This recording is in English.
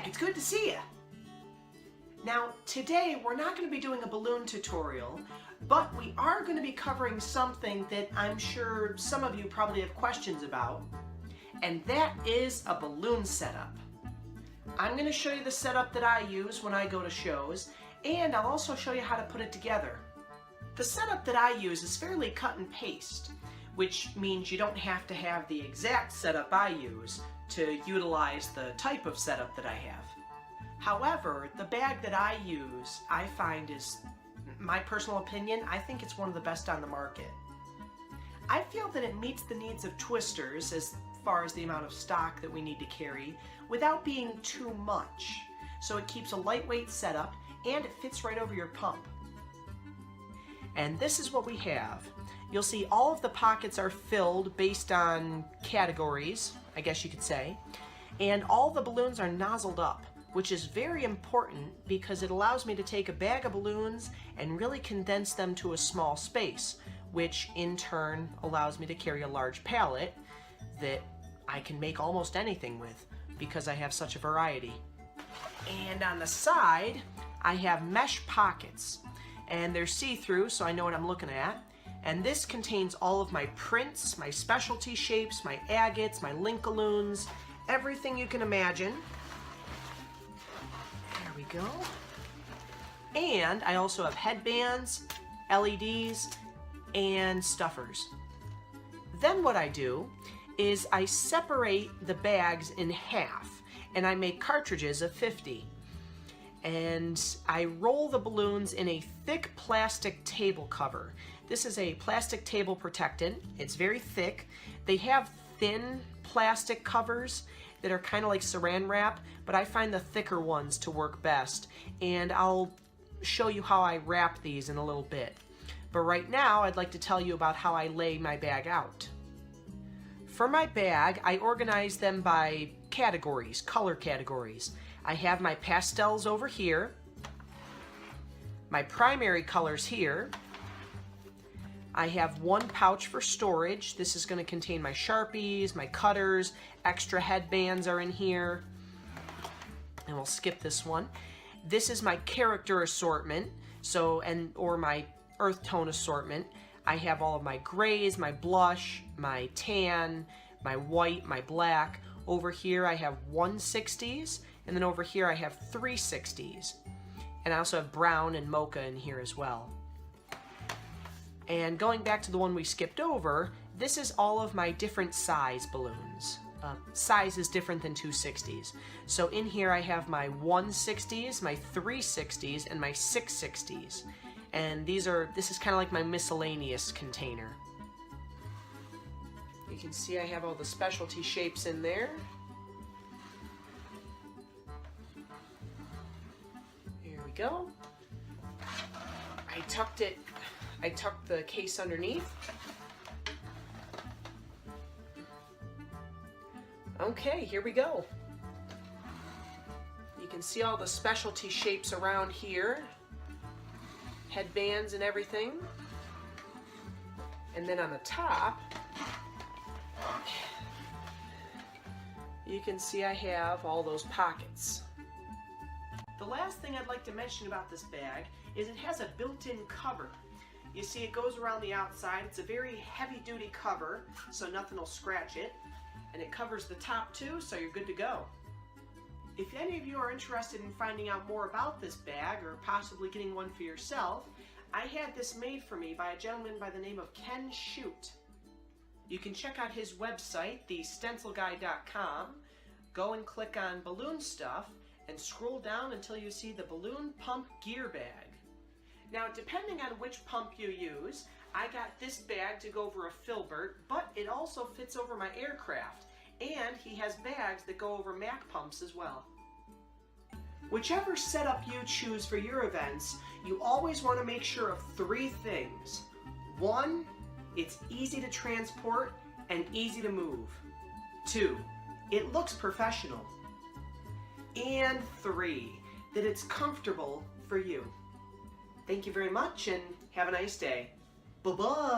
back. It's good to see you. Now, today we're not going to be doing a balloon tutorial, but we are going to be covering something that I'm sure some of you probably have questions about, and that is a balloon setup. I'm going to show you the setup that I use when I go to shows, and I'll also show you how to put it together. The setup that I use is fairly cut and paste, which means you don't have to have the exact setup I use to utilize the type of setup that I have. However, the bag that I use, I find is, my personal opinion, I think it's one of the best on the market. I feel that it meets the needs of twisters as far as the amount of stock that we need to carry without being too much. So it keeps a lightweight setup and it fits right over your pump. And this is what we have. You'll see all of the pockets are filled based on categories, I guess you could say, and all the balloons are nozzled up, which is very important because it allows me to take a bag of balloons and really condense them to a small space, which in turn allows me to carry a large pallet that I can make almost anything with because I have such a variety. And on the side, I have mesh pockets, and they're see-through, so I know what I'm looking at. And this contains all of my prints, my specialty shapes, my agates, my linkaloons, everything you can imagine. There we go. And I also have headbands, LEDs, and stuffers. Then what I do is I separate the bags in half, and I make cartridges of 50. And I roll the balloons in a thick plastic table cover. This is a plastic table protectant. It's very thick. They have thin plastic covers that are kind of like saran wrap, but I find the thicker ones to work best. And I'll show you how I wrap these in a little bit. But right now, I'd like to tell you about how I lay my bag out. For my bag, I organize them by categories, color categories. I have my pastels over here, my primary colors here. I have one pouch for storage. This is going to contain my Sharpies, my cutters, extra headbands are in here. And we'll skip this one. This is my character assortment, or my earth tone assortment. I have all of my grays, my blush, my tan, my white, my black. Over here I have 160s, and then over here I have 360s. And I also have brown and mocha in here as well. And going back to the one we skipped over, this is all of my different size balloons. Size is different than 260s. So in here I have my 160s, my 360s, and my 660s. And this is kind of like my miscellaneous container. You can see I have all the specialty shapes in there. Here we go. I tucked the case underneath. Okay, here we go. You can see all the specialty shapes around here. Headbands and everything. And then on the top, you can see I have all those pockets. The last thing I'd like to mention about this bag is it has a built-in cover. You see it goes around the outside. It's a very heavy-duty cover, so nothing will scratch it. And it covers the top too, so you're good to go. If any of you are interested in finding out more about this bag or possibly getting one for yourself, I had this made for me by a gentleman by the name of Ken Shoot. You can check out his website, thestencilguy.com, go and click on balloon stuff, and scroll down until you see the balloon pump gear bag. Now, depending on which pump you use, I got this bag to go over a Filbert, but it also fits over my aircraft, and he has bags that go over Mac pumps as well. Whichever setup you choose for your events, you always want to make sure of 3 things. 1, it's easy to transport and easy to move. 2, it looks professional. And 3, that it's comfortable for you. Thank you very much and have a nice day. Bye-bye.